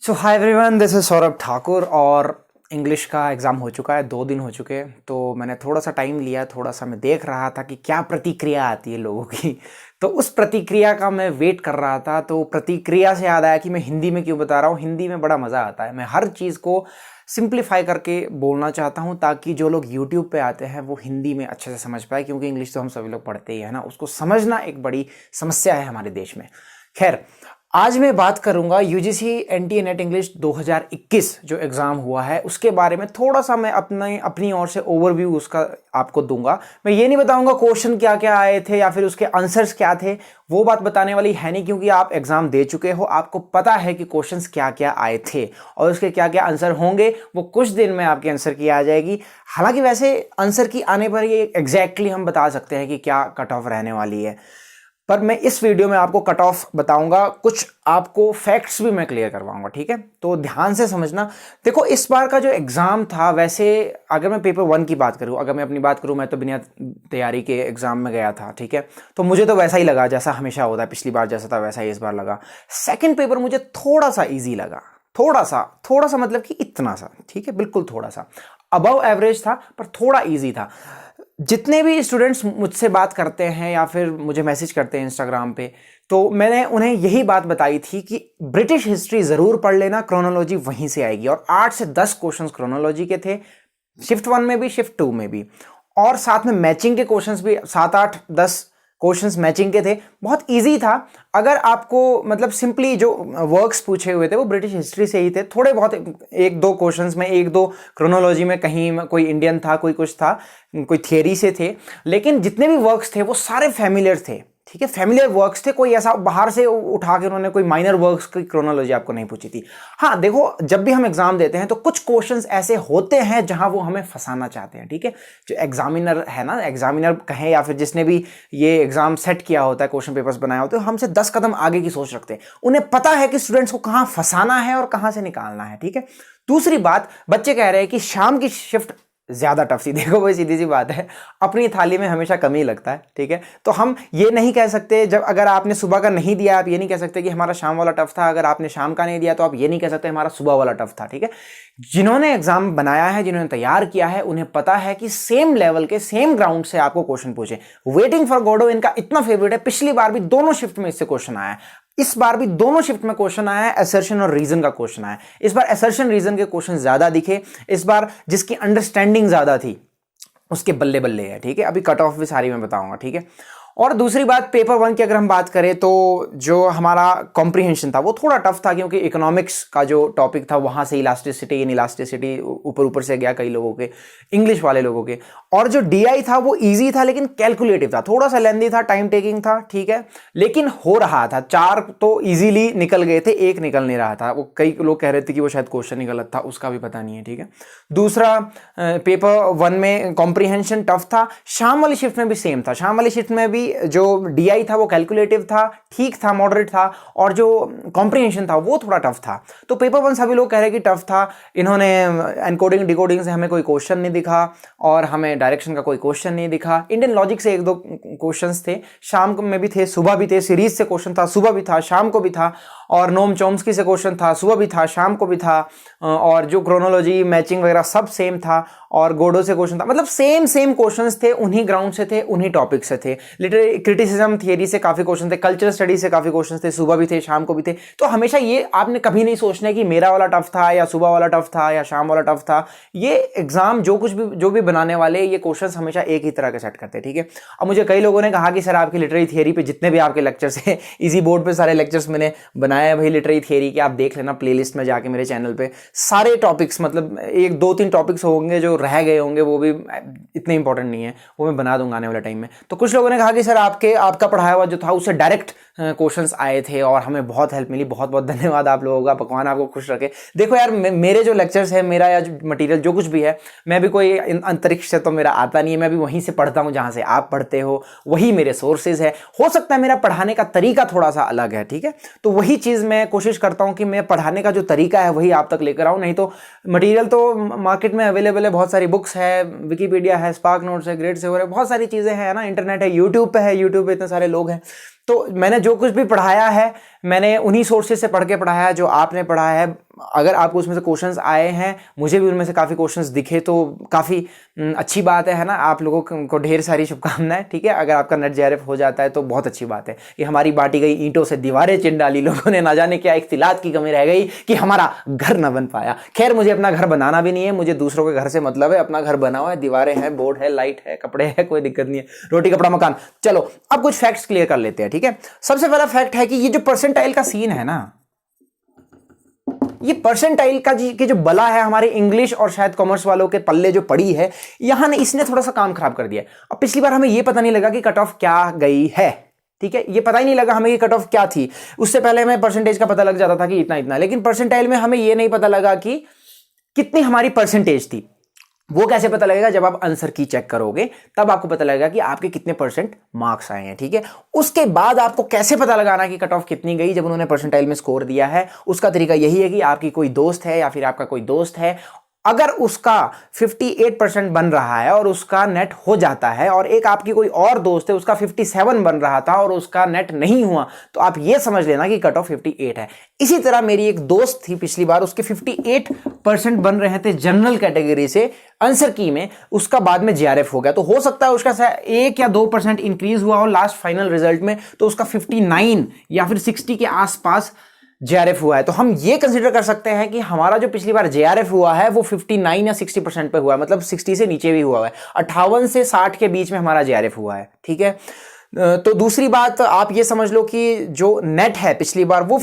So hi everyone, this is Saurabh Thakur. और English का exam हो चुका है, 2 दिन हो चुके हैं। तो मैंने थोड़ा सा टाइम लिया, थोड़ा सा मैं देख रहा था कि क्या प्रतिक्रिया आती है लोगों की। तो उस प्रतिक्रिया का मैं वेट कर रहा था। तो प्रतिक्रिया से याद आया कि मैं हिंदी में क्यों बता रहा हूँ। हिंदी में बड़ा मज़ा आता है। मैं हर चीज़ को सिंप्लीफाई करके बोलना चाहता हूँ ताकि जो लोग यूट्यूब पे आते हैं वो हिंदी में अच्छे से समझ पाए, क्योंकि इंग्लिश तो हम सभी लोग पढ़ते ही है ना, उसको समझना एक बड़ी समस्या है हमारे देश में। खैर, आज मैं बात करूंगा यूजीसी एनटीए नेट इंग्लिश 2021 जो एग्ज़ाम हुआ है उसके बारे में। थोड़ा सा मैं अपनी ओर से ओवरव्यू उसका आपको दूंगा। मैं ये नहीं बताऊंगा क्वेश्चन क्या क्या आए थे या फिर उसके आंसर्स क्या थे, वो बात बताने वाली है नहीं, क्योंकि आप एग्ज़ाम दे चुके हो, आपको पता है कि क्वेश्चंस क्या क्या आए थे और उसके क्या क्या आंसर होंगे। वो कुछ दिन में आपके आंसर की आ जाएगी। हालांकि वैसे आंसर की आने पर ये एग्जैक्टली हम बता सकते हैं कि क्या कट ऑफ रहने वाली है, पर मैं इस वीडियो में आपको कट ऑफ बताऊंगा, कुछ आपको फैक्ट्स भी मैं क्लियर करवाऊंगा। ठीक है, तो ध्यान से समझना। देखो, इस बार का जो एग्जाम था, वैसे अगर मैं पेपर 1 की बात करूं, अगर मैं अपनी बात करूं, मैं तो बिना तैयारी के एग्जाम में गया था। ठीक है, तो मुझे तो वैसा ही लगा जैसा हमेशा होता है, पिछली बार जैसा था वैसा ही इस बार लगा। सेकेंड पेपर मुझे थोड़ा सा ईजी लगा, थोड़ा सा मतलब कि इतना सा, ठीक है, बिल्कुल थोड़ा सा अबव एवरेज था, पर थोड़ा ईजी था। जितने भी स्टूडेंट्स मुझसे बात करते हैं या फिर मुझे मैसेज करते हैं इंस्टाग्राम पे, तो मैंने उन्हें यही बात बताई थी कि ब्रिटिश हिस्ट्री ज़रूर पढ़ लेना, क्रोनोलॉजी वहीं से आएगी। और 8 से 10 क्वेश्चंस क्रोनोलॉजी के थे, शिफ्ट 1 में भी शिफ्ट 2 में भी, और साथ में मैचिंग के क्वेश्चंस भी 7 8 10 क्वेश्चंस मैचिंग के थे। बहुत इजी था। अगर आपको मतलब सिंपली जो वर्क्स पूछे हुए थे वो ब्रिटिश हिस्ट्री से ही थे, थोड़े बहुत एक दो क्वेश्चंस में, एक दो क्रोनोलॉजी में, कहीं कोई इंडियन था, कोई कुछ था, कोई थियरी से थे, लेकिन जितने भी वर्क्स थे वो सारे फैमिलियर थे। ठीक है, फैमिलियर वर्क्स थे, कोई ऐसा बाहर से उठा के उन्होंने कोई माइनर वर्क्स की क्रोनोलॉजी आपको नहीं पूछी थी। हाँ देखो, जब भी हम एग्जाम देते हैं तो कुछ क्वेश्चंस ऐसे होते हैं जहां वो हमें फंसाना चाहते हैं। ठीक है, जो एग्जामिनर है ना, एग्जामिनर कहें या फिर जिसने भी ये एग्जाम सेट किया होता है, क्वेश्चन पेपर्स बनाए होते हैं, हमसे 10 कदम आगे की सोच रखते हैं। उन्हें पता है कि स्टूडेंट्स को कहां फंसाना है और कहां से निकालना है। ठीक है, दूसरी बात, बच्चे कह रहे हैं कि शाम की शिफ्ट ज्यादा टफ थी। देखो भाई, सीधी सी बात है, अपनी थाली में हमेशा कमी लगता है। ठीक है, तो हम ये नहीं कह सकते, जब अगर आपने सुबह का नहीं दिया, आप ये नहीं कह सकते कि हमारा शाम वाला टफ था। अगर आपने शाम का नहीं दिया तो आप ये नहीं कह सकते हमारा सुबह वाला टफ था। ठीक है, जिन्होंने एग्जाम बनाया है, जिन्होंने तैयार किया है, उन्हें पता है कि सेम लेवल के सेम ग्राउंड से आपको क्वेश्चन पूछे। वेटिंग फॉर गोडो इनका इतना फेवरेट है, पिछली बार भी दोनों शिफ्ट में इससे क्वेश्चन आया है, इस बार भी दोनों शिफ्ट में क्वेश्चन आया है, असर्शन और रीजन का क्वेश्चन आया है। इस बार असर्शन रीजन के क्वेश्चन ज्यादा दिखे, इस बार जिसकी अंडरस्टैंडिंग ज्यादा थी उसके बल्ले बल्ले है। ठीक है, अभी कट ऑफ भी सारी मैं बताऊंगा। ठीक है, और दूसरी बात, पेपर 1 की अगर हम बात करें तो जो हमारा कॉम्प्रिहेंशन था वो थोड़ा टफ था, क्योंकि इकोनॉमिक्स का जो टॉपिक था वहां से इलास्टिसिटी इन इलास्टिसिटी ऊपर ऊपर से गया कई लोगों के, इंग्लिश वाले लोगों के। और जो डीआई था वो इजी था लेकिन कैलकुलेटिव था, थोड़ा सा लेंदी था, टाइम टेकिंग था। ठीक है, लेकिन हो रहा था। 4 तो इजीली निकल गए थे, एक निकल नहीं रहा था। वो कई लोग कह रहे थे कि वो शायद क्वेश्चन ही गलत था, उसका भी पता नहीं है। ठीक है, दूसरा, पेपर 1 में कॉम्प्रिहेंशन टफ था। शाम वाली शिफ्ट में भी सेम था, शाम वाली शिफ्ट में भी जो डीआई था वो कैलकुलेटिव था, ठीक था, मॉडरेट था, और जो कॉम्प्रिहेंशन था वो थोड़ा टफ था। तो पेपर 1 सभी लोग कह रहे हैं कि टफ था। इन्होंने एनकोडिंग डिकोडिंग से हमें कोई क्वेश्चन नहीं दिखा और हमें डायरेक्शन का कोई क्वेश्चन नहीं दिखा। इंडियन लॉजिक से 1-2 क्वेश्चंस थे, शाम में भी थे, सुबह भी थे। सीरीज से क्वेश्चन था, सुबह भी था, शाम को भी था। और नोम चोम्स्की से क्वेश्चन था, सुबह भी था, शाम को भी था। और जो क्रोनोलॉजी मैचिंग वगैरह सब सेम था। और गोडो से क्वेश्चन था, मतलब सेम क्वेश्चंस थे, उन्हीं ग्राउंड से थे, उन्हीं टॉपिक से थे। लिटरेरी क्रिटिसिज्म थियरी से काफी क्वेश्चन थे, कल्चरल स्टडी से काफी क्वेश्चन थे, सुबह भी थे, शाम को भी थे। तो हमेशा ये आपने कभी नहीं सोचना है कि मेरा वाला टफ था या सुबह वाला टफ था या शाम वाला टफ था। ये एग्जाम जो भी बनाने वाले ये क्वेश्चन हमेशा एक ही तरह के सेट करते हैं। ठीक है, अब मुझे कई लोगों ने कहा कि सर आपकी लिटरेरी थियरी पे जितने भी आपके लेक्चर्स हैं, इजी बोर्ड पे सारे लेक्चर्स मैंने बनाए हैं भाई लिटरेरी थियरी के, आप देख लेना प्लेलिस्ट में जाके मेरे चैनल पे। सारे टॉपिक्स, मतलब 1-2-3 टॉपिक्स होंगे जो रह गए होंगे, वो भी इतने इंपॉर्टेंट नहीं है, वो मैं बना दूंगा आने वाले टाइम में। तो कुछ लोगों ने कहा कि सर आपका पढ़ाया हुआ जो था उससे डायरेक्ट क्वेश्चंस आए थे और हमें बहुत हेल्प मिली। बहुत बहुत धन्यवाद आप लोगों का, भगवान आपको खुश रखे। देखो यार, मेरे जो लेक्चर्स है, मेरा या जो मटेरियल जो कुछ भी है, मैं भी कोई अंतरिक्ष से तो मेरा आता नहीं है, मैं भी वहीं से पढ़ता हूँ जहाँ से आप पढ़ते हो, वही मेरे सोर्सेज है। हो सकता है मेरा पढ़ाने का तरीका थोड़ा सा अलग है। ठीक है, तो वही चीज़ मैं कोशिश करता हूँ कि मैं पढ़ाने का जो तरीका है वही आप तक लेकर आऊँ। नहीं तो मटेरियल तो मार्केट में अवेलेबल है, बहुत सारी बुक्स है, विकीपीडिया है, स्पार्क नोट्स है, ग्रेड से हो रहे, बहुत सारी चीज़ें हैं ना, इंटरनेट है, यूट्यूब पे है, यूट्यूब पे इतने सारे लोग हैं। तो मैंने जो कुछ भी पढ़ाया है मैंने उन्हीं सोर्सेज से पढ़ के पढ़ाया है जो आपने पढ़ा है। अगर आपको उसमें से क्वेश्चंस आए हैं, मुझे भी उनमें से काफ़ी क्वेश्चंस दिखे, तो काफ़ी अच्छी बात है ना। आप लोगों को ढेर सारी शुभकामनाएं, ठीक है। अगर आपका नेट जेआरएफ हो जाता है तो बहुत अच्छी बात है कि हमारी बांटी गई ईंटों से दीवारें चिन डाली लोगों ने, ना जाने क्या इख्तिलात की कमी रह गई कि हमारा घर न बन पाया। खैर, मुझे अपना घर बनाना भी नहीं है, मुझे दूसरों के घर से मतलब है। अपना घर बना हुआ है, दीवारें हैं, बोर्ड है, लाइट है, कपड़े है, कोई दिक्कत नहीं है, रोटी कपड़ा मकान। चलो अब कुछ फैक्ट्स क्लियर कर लेते हैं, ठीक है। सबसे पहला फैक्ट है कि ये जो परसेंटाइल का सीन है ना, ये परसेंटाइल का की जो बला है हमारे इंग्लिश और शायद कॉमर्स वालों के पल्ले जो पड़ी है, यहां ने इसने थोड़ा सा काम खराब कर दिया। अब पिछली बार हमें ये पता नहीं लगा कि कट ऑफ क्या गई है, ठीक है। ये पता ही नहीं लगा हमें कि कट ऑफ क्या थी। उससे पहले हमें परसेंटेज का पता लग जाता था कि इतना इतना, लेकिन परसेंटाइल में हमें ये नहीं पता लगा कि कितनी हमारी परसेंटेज थी। वो कैसे पता लगेगा? जब आप आंसर की चेक करोगे तब आपको पता लगेगा कि आपके कितने परसेंट मार्क्स आए हैं, ठीक है। उसके बाद आपको कैसे पता लगाना कि कट ऑफ कितनी गई जब उन्होंने परसेंटाइल में स्कोर दिया है, उसका तरीका यही है कि आपकी कोई दोस्त है या फिर आपका कोई दोस्त है, अगर उसका 58% बन रहा है और उसका नेट हो जाता है, और एक आपकी कोई और दोस्त है उसका 57 बन रहा था और उसका नेट नहीं हुआ, तो आप ये समझ लेना कि कट ऑफ 58 है। इसी तरह मेरी एक दोस्त थी पिछली बार, उसके 58% बन रहे थे जनरल कैटेगरी से आंसर की में, उसका बाद में जेआरएफ हो गया। तो हो सकता है उसका 1 या 2% इंक्रीज हुआ हो लास्ट फाइनल रिजल्ट में, तो उसका 59 या फिर 60 के आसपास जेआरएफ हुआ है। तो हम ये कंसीडर कर सकते हैं कि हमारा जो पिछली बार जेआरएफ हुआ है वो 59 या 60% पे हुआ है, मतलब 60 से नीचे भी हुआ है। 58 से 60 के बीच में हमारा जेआरएफ हुआ है, ठीक है। तो दूसरी बात आप ये समझ लो कि जो नेट है पिछली बार वो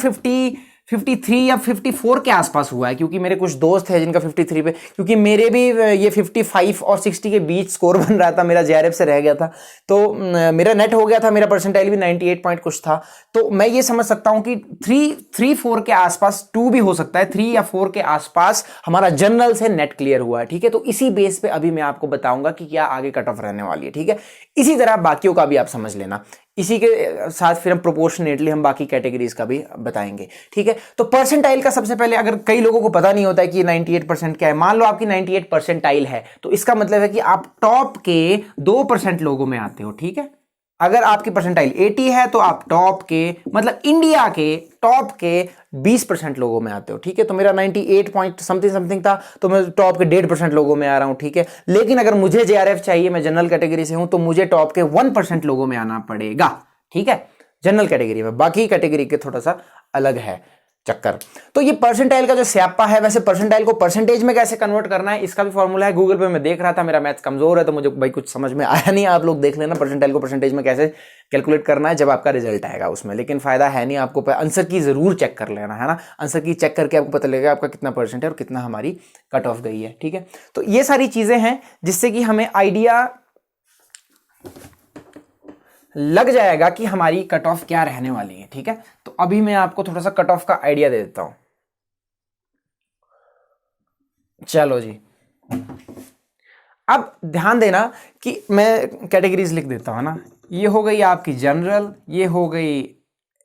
53 या 54 के आसपास हुआ है, क्योंकि मेरे कुछ दोस्त हैं जिनका 53 पे, क्योंकि मेरे भी ये 55 और 60 के बीच स्कोर बन रहा था, मेरा जेआरएफ से रह गया था, तो मेरा नेट हो गया था, मेरा परसेंटाइल भी 98 पॉइंट कुछ था। तो मैं ये समझ सकता हूं कि 3-4 के आसपास, 2 भी हो सकता है, 3 या 4 के आसपास हमारा जनरल से नेट क्लियर हुआ है, ठीक है। तो इसी बेस पे अभी मैं आपको बताऊंगा कि क्या आगे कट ऑफ रहने वाली है, ठीक है। इसी तरह बाकियों का भी आप समझ लेना, इसी के साथ फिर हम प्रोपोर्शनेटली हम बाकी कैटेगरीज का भी बताएंगे, ठीक है। तो परसेंटाइल का सबसे पहले, अगर कई लोगों को पता नहीं होता है कि 98% क्या है, मान लो आपकी 98 परसेंटाइल है, तो इसका मतलब है कि आप टॉप के 2% लोगों में आते हो, ठीक है। अगर आपकी परसेंटाइल 80 है तो आप टॉप के, मतलब इंडिया के टॉप के 20% लोगों में आते हो, ठीक है। तो मेरा 98 पॉइंट समथिंग था, तो मैं टॉप के 1.5% लोगों में आ रहा हूं, ठीक है। लेकिन अगर मुझे जेआरएफ चाहिए, मैं जनरल कैटेगरी से हूं, तो मुझे टॉप के 1% लोगों में आना पड़ेगा, ठीक है, जनरल कैटेगरी में। बाकी कैटेगरी के थोड़ा सा अलग है चक्कर। तो ये परसेंटाइल का जो स्यापा है, वैसे परसेंटाइल को परसेंटेज में कैसे कन्वर्ट करना है इसका भी फॉर्मूला है। गूगल पे मैं देख रहा था, मेरा मैथ्स कमजोर है तो मुझे भाई कुछ समझ में आया नहीं। आप लोग देख लेना परसेंटाइल को परसेंटेज में कैसे कैलकुलेट करना है जब आपका रिजल्ट आएगा उसमें, लेकिन फायदा है नहीं, आपको आंसर की जरूर चेक कर लेना है ना। आंसर की चेक करके आपको पता लगेगा आपका कितना परसेंट है और कितना हमारी कट ऑफ गई है, ठीक है। तो ये सारी चीजें हैं जिससे कि हमें आइडिया लग जाएगा कि हमारी कट ऑफ क्या रहने वाली है, ठीक है। तो अभी मैं आपको थोड़ा सा कट ऑफ का आइडिया दे देता हूं। चलो जी, अब ध्यान देना कि मैं कैटेगरीज लिख देता हूं ना। ये हो गई आपकी जनरल, ये हो गई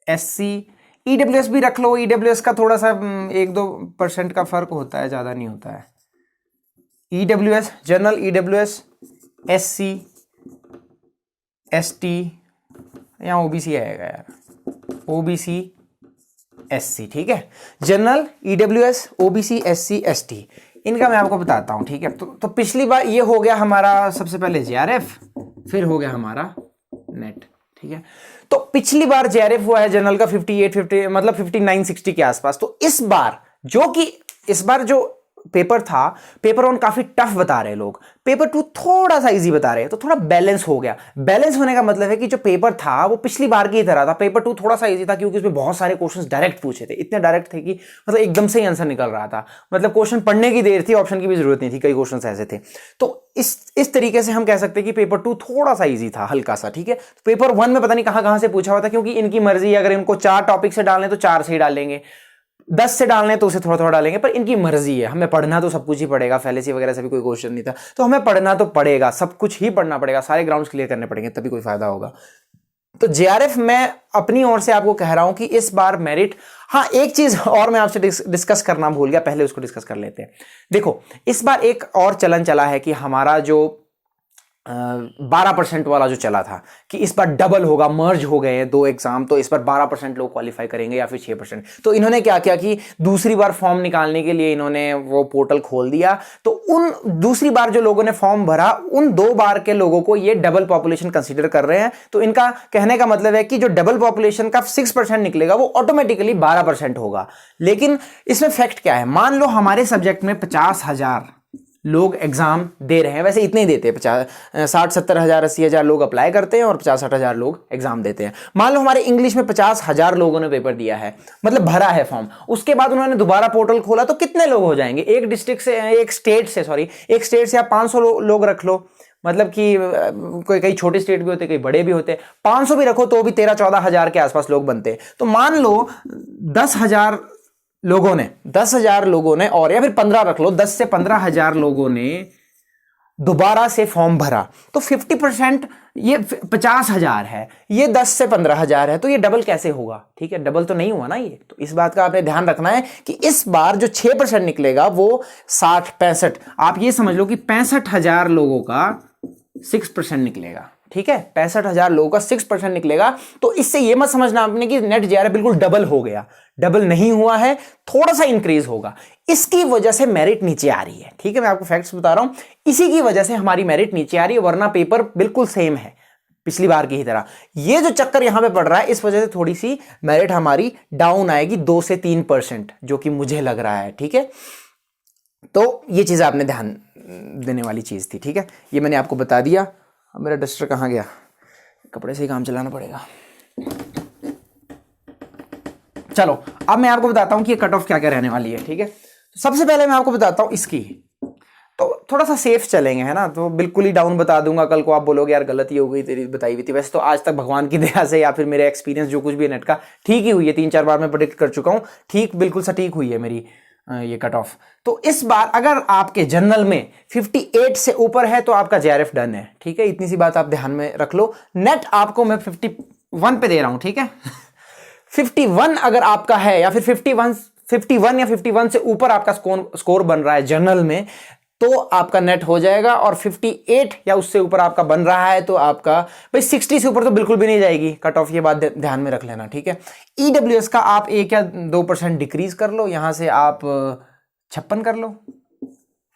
एससी, ईडब्ल्यूएस भी रख लो। ईडब्ल्यूएस का थोड़ा सा 1-2% का फर्क होता है, ज्यादा नहीं होता है। EWS general, EWS, SC, ST, यहां ओबीसी आएगा यार, ओबीसी, एससी, ठीक है। General, EWS, OBC, SC, ST, इनका मैं आपको बताता हूं, ठीक है। तो पिछली बार ये हो गया हमारा सबसे पहले जेआरएफ, फिर हो गया हमारा नेट, ठीक है। तो पिछली बार जेआरएफ हुआ है जनरल का 58-50 मतलब 59-60 के आसपास। तो इस बार जो पेपर था, पेपर 1 काफी टफ बता रहे लोग, पेपर 2 थोड़ा सा इजी बता रहे हैं, तो थोड़ा बैलेंस हो गया। बैलेंस होने का मतलब है कि जो पेपर था वो पिछली बार की तरह था, पेपर 2 थोड़ा सा इजी था क्योंकि उसमें बहुत सारे क्वेश्चंस डायरेक्ट पूछे थे, इतने डायरेक्ट थे कि मतलब एकदम से ही आंसर निकल रहा था, मतलब क्वेश्चन पढ़ने की देर थी, ऑप्शन की भी जरूरत नहीं थी, कई क्वेश्चन ऐसे थे। तो इस तरीके से हम कह सकते हैं कि पेपर 2 थोड़ा सा इजी था, हल्का सा, ठीक है। तो पेपर 1 में पता नहीं कहां से पूछा हुआ था, क्योंकि इनकी मर्जी, अगर इनको 4 टॉपिक से डालने तो 4 से ही डालेंगे, 10 से डालने तो उसे थोड़ा थोड़ा डालेंगे, पर इनकी मर्जी है। हमें पढ़ना तो सब कुछ ही पड़ेगा, फैलेसी वगैरह से भी कोई क्वेश्चन नहीं था, तो हमें पढ़ना तो पड़ेगा, सब कुछ ही पढ़ना पड़ेगा, सारे ग्राउंड्स क्लियर करने पड़ेंगे, तभी कोई फायदा होगा। तो जेआरएफ मैं अपनी ओर से आपको कह रहा हूं कि इस बार मेरिट, हाँ एक चीज और मैं आपसे डिस्कस करना भूल गया, पहले उसको डिस्कस कर लेते हैं। देखो, इस बार एक और चलन चला है कि हमारा जो 12% वाला जो चला था कि इस बार डबल होगा, मर्ज हो गए हैं दो एग्जाम, तो इस बार 12% लोग क्वालिफाई करेंगे या फिर 6%। तो इन्होंने क्या किया कि दूसरी बार फॉर्म निकालने के लिए इन्होंने वो पोर्टल खोल दिया। तो उन दूसरी बार जो लोगों ने फॉर्म भरा, उन 2 बार के लोगों को ये डबल पॉपुलेशन कंसीडर कर रहे हैं। तो इनका कहने का मतलब है कि जो डबल पॉपुलेशन का 6% निकलेगा वो ऑटोमेटिकली 12% होगा। लेकिन इसमें फैक्ट क्या है, मान लो हमारे सब्जेक्ट में 50,000 लोग एग्जाम दे रहे हैं, वैसे इतने ही देते हैं, 60-70 हज़ार 80,000 लोग अप्लाई करते हैं और 50-60 हज़ार लोग एग्जाम देते हैं। मान लो हमारे इंग्लिश में 50,000 लोगों ने पेपर दिया है, मतलब भरा है फॉर्म, उसके बाद उन्होंने दोबारा पोर्टल खोला, तो कितने लोग हो जाएंगे? एक डिस्ट्रिक्ट से, एक स्टेट से आप 500 लोग रख लो, मतलब कि कोई कई छोटे स्टेट भी होते, कई बड़े भी होते, 500 भी रखो तो भी 13-14 हज़ार के आसपास लोग बनते हैं। तो मान लो 10,000 लोगों ने और या फिर 15 रख लो, 10 से 15 हज़ार लोगों ने दोबारा से फॉर्म भरा, तो 50% ये 50,000 है, ये 10 से 15 हज़ार है, तो ये डबल कैसे होगा? ठीक है, डबल तो नहीं हुआ ना ये। तो इस बात का आपने ध्यान रखना है कि इस बार जो 6% निकलेगा वो 65, आप ये समझ लो कि 65,000 लोगों का 6% निकलेगा। ठीक है, 65,000 लोगों का 6% निकलेगा। तो इससे ये मत समझना आपने कि नेट जेआरएफ बिल्कुल डबल हो गया, डबल नहीं हुआ है, थोड़ा सा इंक्रीज होगा। इसकी वजह से मेरिट नीचे आ रही है। ठीक है, मैं आपको फैक्ट्स बता रहा हूं, इसी की वजह से हमारी मेरिट नीचे आ रही है, वरना पेपर बिल्कुल सेम है पिछली बार की ही तरह। ये जो चक्कर यहां पे पड़ रहा है, इस वजह से थोड़ी सी मेरिट हमारी डाउन आएगी 2 से 3%, जो कि मुझे लग रहा है। ठीक है, तो ये चीज आपने ध्यान देने वाली चीज थी। ठीक है, ये मैंने आपको बता दिया। अब मेरा डस्टर कहाँ गया? कपड़े से ही काम चलाना पड़ेगा। चलो, अब मैं आपको बताता हूं कि ये कट ऑफ क्या क्या रहने वाली है। ठीक है, तो सबसे पहले मैं आपको बताता हूं इसकी, तो थोड़ा सा सेफ चलेंगे, है ना। तो बिल्कुल ही डाउन बता दूंगा, कल को आप बोलोगे यार गलती हो गई तेरी बताई हुई थी। वैसे तो आज तक भगवान की दया से या फिर मेरे एक्सपीरियंस जो कुछ भी नेट का, ठीक ही हुई है। 3-4 बार मैं प्रेडिक्ट कर चुका हूं, ठीक बिल्कुल सटीक हुई है मेरी ये कट ऑफ। तो इस बार अगर आपके जनरल में 58 से ऊपर है तो आपका जेआरएफ डन है। ठीक है, इतनी सी बात आप ध्यान में रख लो। नेट आपको मैं 51 पे दे रहा हूं। ठीक है, 51 अगर आपका है, या फिर 51 या 51 से ऊपर आपका स्कोर बन रहा है जनरल में, तो आपका नेट हो जाएगा। और 58 या उससे ऊपर आपका बन रहा है तो आपका, भाई 60 से ऊपर तो बिल्कुल भी नहीं जाएगी कट ऑफ, ये बात ध्यान में रख लेना। ठीक है, ईडब्ल्यूएस का आप 1 या 2% डिक्रीज कर लो, यहां से आप 56 कर लो,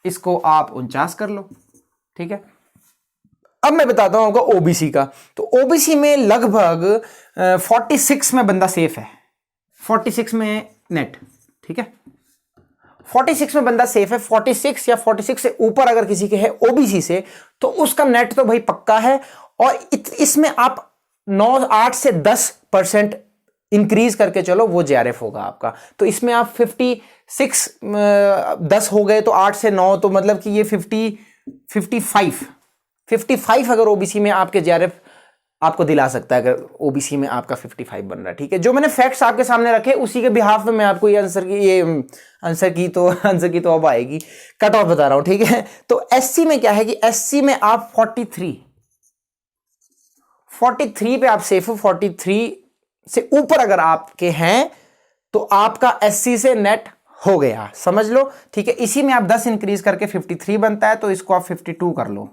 इसको आप 49 कर लो। ठीक है, अब मैं बताता हूं आपको ओबीसी का। तो ओबीसी में लगभग 46 में बंदा सेफ है, 46 में नेट। ठीक है, 46 में बंदा सेफ है। 46 या 46 से ऊपर अगर किसी के है ओबीसी से, तो उसका नेट तो भाई पक्का है। और इसमें आप 8 से 10% इंक्रीज करके चलो, वो जेआरएफ होगा आपका। तो इसमें आप 56 10 हो गए तो 8 से 9, तो मतलब कि ये 55 अगर ओबीसी में आपके जेआरएफ आपको दिला सकता है, अगर ओबीसी में आपका 55 बन रहा है। ठीक है, जो मैंने फैक्ट्स आपके सामने रखे उसी के बिहाफ में मैं आपको ये आंसर की तो अब आएगी, कट ऑफ बता रहा हूं। ठीक है, तो एससी में क्या है कि एससी में आप 43 पे आप सेफ हो। 43 से ऊपर अगर आपके हैं तो आपका एससी से नेट हो गया, समझ लो। ठीक है, इसी में आप 10 इंक्रीज करके 53 बनता है, तो इसको आप 52 कर लो।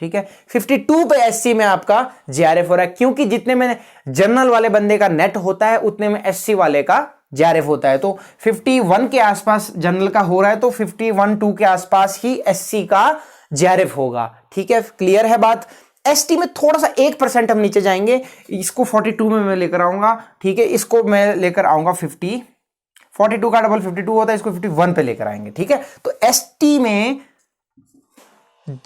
ठीक है, 52 पे एससी में आपका जेआरएफ हो रहा है, क्योंकि जितने में जनरल वाले बंदे का नेट होता है उतने में एससी वाले का जेआरएफ होता है। तो 51 के आसपास जनरल का हो रहा है, तो 51-2 के आसपास ही एससी का जेआरएफ होगा। ठीक है, क्लियर है बात। एसटी में थोड़ा सा 1% हम नीचे जाएंगे, इसको 42 में मैं लेकर आऊंगा। ठीक है, इसको मैं लेकर आऊंगा 42 का डबल 52 होता है, इसको 51 पे लेकर आएंगे। ठीक है, तो एसटी में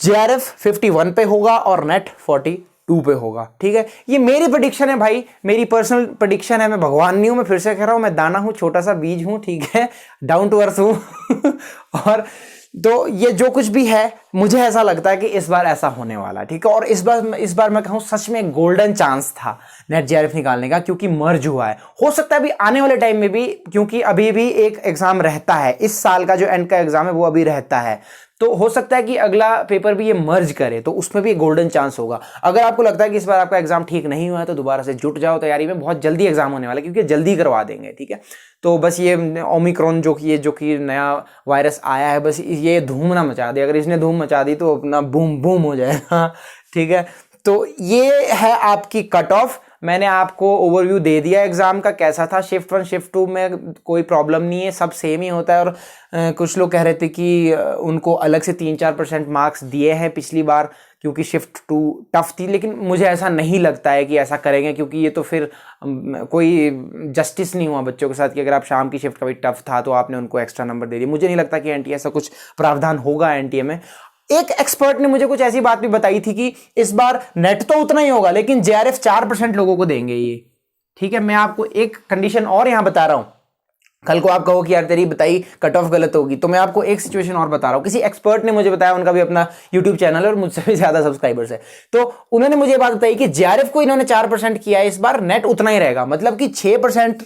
जेआरएफ 51 पे होगा और नेट 42 पे होगा। ठीक है, ये मेरी प्रेडिक्शन है भाई, मेरी पर्सनल प्रेडिक्शन है। मैं भगवान नहीं हूं, मैं फिर से कह रहा हूं, मैं दाना हूं, छोटा सा बीज हूं। ठीक है, डाउन टू अर्थ हूं और तो ये जो कुछ भी है, मुझे ऐसा लगता है कि इस बार ऐसा होने वाला है। ठीक है, और इस बार मैं कहूं सच में गोल्डन चांस था नेट जेआरएफ निकालने का, क्योंकि मर्ज हुआ है। हो सकता है अभी आने वाले टाइम में भी, क्योंकि अभी भी एक एग्जाम रहता है, इस साल का जो एंड का एग्जाम है वो अभी रहता है, तो हो सकता है कि अगला पेपर भी ये मर्ज करे, तो उसमें भी गोल्डन चांस होगा। अगर आपको लगता है कि इस बार आपका एग्जाम ठीक नहीं हुआ है तो दोबारा से जुट जाओ तैयारी में, बहुत जल्दी एग्जाम होने वाला है, क्योंकि जल्दी करवा देंगे। ठीक है, तो बस ये ओमिक्रॉन जो कि नया वायरस आया है, बस ये धूम ना मचा दे। अगर इसने धूम धूम मचा दी तो अपना बूम बूम हो जाएगा। ठीक है, तो ये है आपकी कट ऑफ। मैंने आपको ओवरव्यू दे दिया एग्जाम का कैसा था। शिफ्ट 1 शिफ्ट 2 में कोई प्रॉब्लम नहीं है, सब सेम ही होता है। और कुछ लोग कह रहे थे कि उनको अलग से 3-4% मार्क्स दिए हैं पिछली बार क्योंकि शिफ्ट 2 टफ थी, लेकिन मुझे ऐसा नहीं लगता है कि ऐसा करेंगे, क्योंकि ये तो फिर कोई जस्टिस नहीं हुआ बच्चों के साथ कि अगर आप शाम की शिफ्ट का भी टफ था तो आपने उनको एक्स्ट्रा नंबर दे दिए। मुझे नहीं लगता कि एनटीए ऐसा कुछ प्रावधान होगा एनटीए में। एक एक्सपर्ट ने मुझे कुछ ऐसी बात भी बताई थी कि इस बार नेट तो उतना ही होगा लेकिन जेआरएफ 4% लोगों को देंगे ये। ठीक है, मैं आपको एक कंडीशन और यहां बता रहा हूं, कल को आप कहो कि यार तेरी बताई कट ऑफ गलत होगी, तो मैं आपको एक सिचुएशन और बता रहा हूं। किसी एक्सपर्ट ने मुझे बताया, उनका भी अपना यूट्यूब चैनल है और मुझसे भी ज्यादा सब्सक्राइबर्स है, तो उन्होंने मुझे बात बताई कि जेआरएफ को इन्होंने 4% किया है इस बार, नेट उतना ही रहेगा, मतलब कि 6%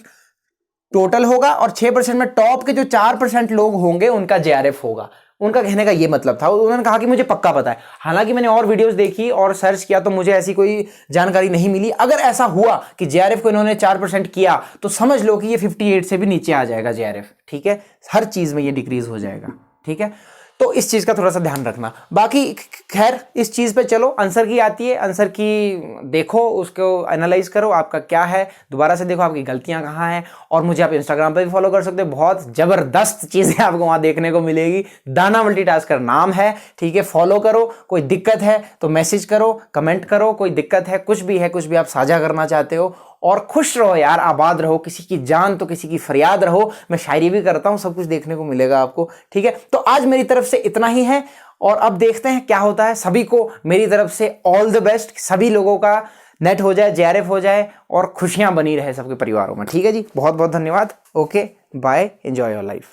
टोटल होगा और 6% में टॉप के जो 4% लोग होंगे उनका जेआरएफ होगा। उनका कहने का ये मतलब था। उन्होंने कहा कि मुझे पक्का पता है, हालांकि मैंने और वीडियोस देखी और सर्च किया तो मुझे ऐसी कोई जानकारी नहीं मिली। अगर ऐसा हुआ कि जेआरएफ को इन्होंने 4% किया तो समझ लो कि ये 58 से भी नीचे आ जाएगा जेआरएफ। ठीक है, हर चीज में ये डिक्रीज हो जाएगा। ठीक है, तो इस चीज का थोड़ा सा ध्यान रखना। बाकी खैर इस चीज पे चलो, आंसर की आती है, आंसर की देखो, उसको एनालाइज करो आपका क्या है, दोबारा से देखो आपकी गलतियां कहाँ हैं। और मुझे आप इंस्टाग्राम पे भी फॉलो कर सकते हो, बहुत जबरदस्त चीजें आपको वहां देखने को मिलेगी। दाना मल्टीटास्कर नाम है। ठीक है, फॉलो करो। कोई दिक्कत है तो मैसेज करो, कमेंट करो, कोई दिक्कत है, कुछ भी आप साझा करना चाहते हो। और खुश रहो यार, आबाद रहो, किसी की जान तो किसी की फरियाद रहो। मैं शायरी भी करता हूं, सब कुछ देखने को मिलेगा आपको। ठीक है, तो आज मेरी तरफ से इतना ही है और अब देखते हैं क्या होता है। सभी को मेरी तरफ से ऑल द बेस्ट, सभी लोगों का नेट हो जाए, जेआरएफ हो जाए और खुशियां बनी रहे सबके परिवारों में। ठीक है जी, बहुत बहुत धन्यवाद। Okay bye, enjoy your life.